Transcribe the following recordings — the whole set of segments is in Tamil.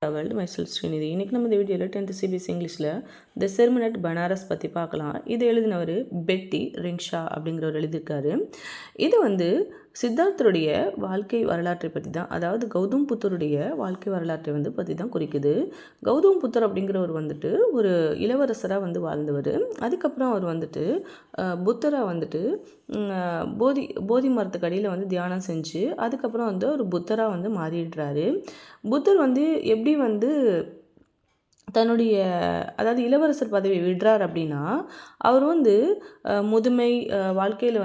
World myself Srinidhi. இன்றைக்கி நம்ம இந்த வீடியோவில் 10th சிபிஎஸ்சி இங்கிலீஷில் த செர்மன் அட் பனாரஸ் பற்றி பார்க்கலாம். இது எழுதினவர் பெட்டி ரிங்ஷா அப்படிங்கிறவர் எழுதியிருக்காரு. இது சித்தார்த்தருடைய வாழ்க்கை வரலாற்றை பற்றி தான், அதாவது கௌதம் புத்தருடைய வாழ்க்கை வரலாற்றை பற்றி தான் குறிக்குது. கௌதம் புத்தர் அப்படிங்கிறவர் ஒரு இளவரசராக வாழ்ந்தவர். அதுக்கப்புறம் அவர் புத்தராக போதி மரத்துக்கு அடியில் தியானம் செஞ்சு அதுக்கப்புறம் ஒரு புத்தராக மாறிடுறாரு. புத்தர் எப்படி தன்னுடைய அதாவது இளவரசர் பதவியை விடுறார் அப்படின்னா, அவர் முதுமை வாழ்க்கையில்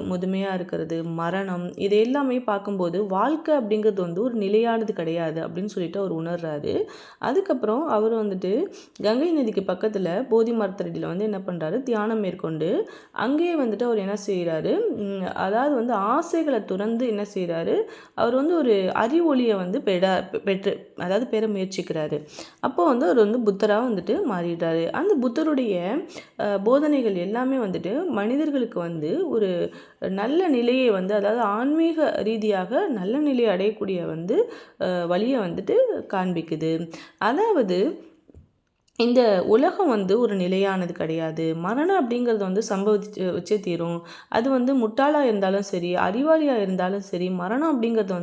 முதுமையாக இருக்கிறது, மரணம், இது எல்லாமே பார்க்கும்போது வாழ்க்கை அப்படிங்கிறது ஒரு நிலையானது கிடையாது அப்படின்னு சொல்லிட்டு அவர் உணர்றாரு. அதுக்கப்புறம் அவர் கங்கை நதிக்கு பக்கத்தில் போதி மரத்தடியில் என்ன பண்ணுறாரு, தியானம் மேற்கொண்டு அங்கேயே அவர் என்ன செய்கிறாரு, அதாவது ஆசைகளை துறந்து என்ன செய்கிறாரு, அவர் ஒரு அறிவொளியை பெற முயற்சிக்கிறாரு. அப்போ அவர் புத்தராக மாறிடுறாரு. அந்த புத்தருடைய போதனைகள் எல்லாமே மனிதர்களுக்கு ஒரு நல்ல நிலையை அதாவது ஆன்மீக ரீதியாக நல்ல நிலையை அடையக்கூடிய வழியை காண்பிக்குது. அதாவது இந்த உலகம் ஒரு நிலையானது கிடையாது. மரணம் அப்படிங்கிறது வச்சே தீரும். அது முட்டாளாக இருந்தாலும் சரி, அறிவாளியாக இருந்தாலும் சரி, மரணம் அப்படிங்கிறது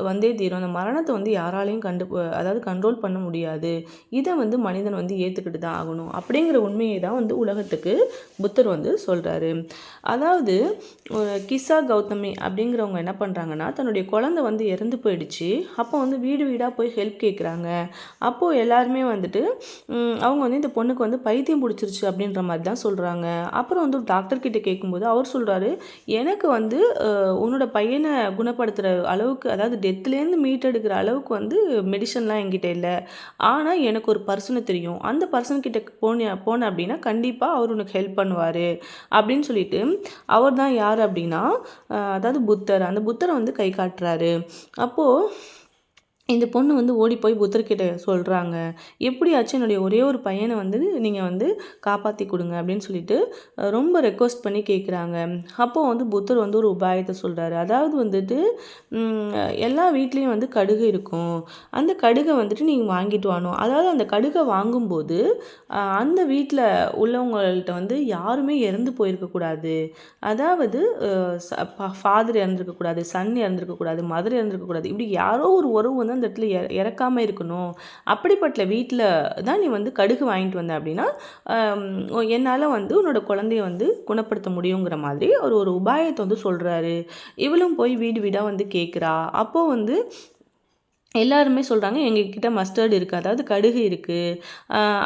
வந்தே தீரும். அந்த மரணத்தை யாராலையும் அதாவது கண்ட்ரோல் பண்ண முடியாது. இதை மனிதன் ஏற்றுக்கிட்டு தான் ஆகணும் அப்படிங்கிற உண்மையை தான் உலகத்துக்கு புத்தர் சொல்கிறாரு. அதாவது கிசா கௌதமி அப்படிங்கிறவங்க என்ன பண்ணுறாங்கன்னா, தன்னுடைய குழந்தை இறந்து போயிடுச்சு. அப்போ வீடு வீடாக போய் ஹெல்ப் கேட்குறாங்க. அப்போது எல்லாருமே அவங்க இந்த பொண்ணுக்கு பைத்தியம் பிடிச்சிருச்சு அப்படின்ற மாதிரி தான் சொல்கிறாங்க. அப்புறம் டாக்டர்கிட்ட கேட்கும்போது அவர் சொல்கிறாரு, எனக்கு உன்னோட பையனை குணப்படுத்துகிற அளவுக்கு, அதாவது டெத்துலேருந்து மீட்டெடுக்கிற அளவுக்கு மெடிசன்லாம் என்கிட்ட இல்லை. ஆனால் எனக்கு ஒரு பர்சனை தெரியும், அந்த பர்சன்கிட்ட போன அப்படின்னா கண்டிப்பாக அவர் உனக்கு ஹெல்ப் பண்ணுவார் அப்படின்னு சொல்லிட்டு, அவர் தான் யார் அப்படின்னா அதாவது புத்தர். அந்த புத்தரை கை காட்டுறாரு. அப்போது இந்த பொண்ணு ஓடி போய் புத்தர்கிட்ட சொல்கிறாங்க, எப்படியாச்சும் என்னுடைய ஒரே ஒரு பையனை நீங்கள் காப்பாற்றி கொடுங்க அப்படின்னு சொல்லிட்டு ரொம்ப ரெக்வஸ்ட் பண்ணி கேட்குறாங்க. அப்போது புத்தர் ஒரு உபாயத்தை சொல்கிறாரு. அதாவது எல்லா வீட்லேயும் கடுகு இருக்கும். அந்த கடுகை நீங்கள் வாங்கிட்டு வரணும். அதாவது அந்த கடுகை வாங்கும்போது அந்த வீட்டில் உள்ளவங்கள்ட்ட யாருமே இறந்து போயிருக்கக்கூடாது. அதாவது ஃபாதர் இறந்துருக்கக்கூடாது, சன் இறந்துருக்கக்கூடாது, மதர் இறந்துருக்கக்கூடாது. இப்படி யாரோ ஒரு உறவு அந்த இடத்துல இறக்காமல் இருக்கணும். அப்படிப்பட்ட வீட்டில் தான் நீ கடுகு வாங்கிட்டு வந்த அப்படின்னா என்னால் உன்னோட குழந்தைய குணப்படுத்த முடியுங்கிற மாதிரி ஒரு உபாயத்தை சொல்கிறாரு. இவளும் போய் வீடு வீடாக கேட்குறா. அப்போது எல்லாருமே சொல்கிறாங்க, எங்ககிட்ட மஸ்டர்டு இருக்குது, அதாவது கடுகு இருக்குது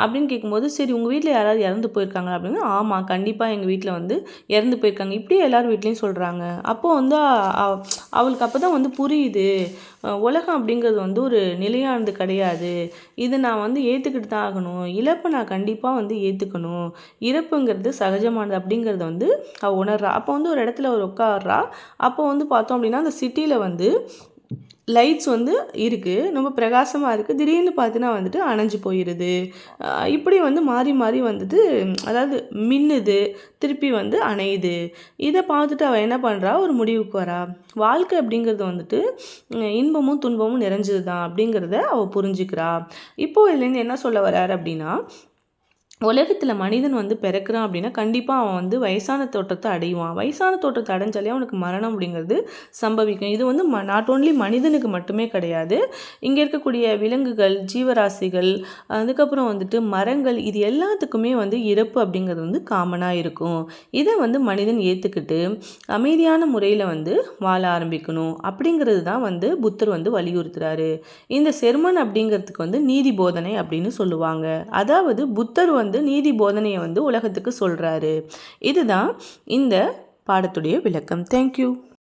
அப்படின்னு கேட்கும்போது, சரி உங்கள் வீட்டில் யாராவது இறந்து போயிருக்காங்க அப்படின்னா, ஆமாம் கண்டிப்பாக எங்கள் வீட்டில் இறந்து போயிருக்காங்க, இப்படி எல்லார் வீட்லேயும் சொல்கிறாங்க. அப்போது அவளுக்கு அப்போ தான் புரியுது, உலகம் அப்படிங்கிறது ஒரு நிலையானது கிடையாது. இதை நான் ஏற்றுக்கிட்டு தான் ஆகணும். இழப்பை நான் கண்டிப்பாக ஏற்றுக்கணும். இறப்புங்கிறது சகஜமானது அப்படிங்கிறத அவள் உணர்றா. அப்போ ஒரு இடத்துல அவர் உட்கார்றா. அப்போ பார்த்தோம் அப்படின்னா அந்த சிட்டியில் லைட்ஸ் இருக்குது, ரொம்ப பிரகாசமாக இருக்குது. திடீர்னு பார்த்தீங்கன்னா அணைஞ்சு போயிடுது. இப்படி மாறி மாறி அதாவது மின்னுது, திருப்பி அணையுது. இதை பார்த்துட்டு அவள் என்ன பண்ணுறா, ஒரு முடிவுக்கு வரா. வாழ்க்கை அப்படிங்கிறது இன்பமும் துன்பமும் நிறைஞ்சது தான் அப்படிங்கிறத அவள் புரிஞ்சுக்கிறா. இப்போது இதுலேருந்து என்ன சொல்ல வர்றாரு அப்படின்னா, உலகத்தில் மனிதன் பிறக்கிறான் அப்படின்னா கண்டிப்பாக அவன் வயசான தோற்றத்தை அடைவான். வயசான தோற்றத்தை அடைஞ்சாலே அவனுக்கு மரணம் அப்படிங்கிறது சம்பவிக்கும். இது நாட் ஓன்லி மனிதனுக்கு மட்டுமே கிடையாது. இங்கே இருக்கக்கூடிய விலங்குகள், ஜீவராசிகள், அதுக்கப்புறம் மரங்கள், இது எல்லாத்துக்குமே இறப்பு அப்படிங்கிறது காமனாக இருக்கும். இதை மனிதன் ஏற்றுக்கிட்டு அமைதியான முறையில் வாழ ஆரம்பிக்கணும் அப்படிங்கிறது தான் புத்தர் வலியுறுத்துறாரு. இந்த செர்மன் அப்படிங்கிறதுக்கு நீதி போதனை அப்படின்னு சொல்லுவாங்க. அதாவது புத்தர் நீதி போதனையை உலகத்துக்கு சொல்கிறாரு. இதுதான் இந்த பாடத்துடைய விளக்கம். தேங்க்யூ.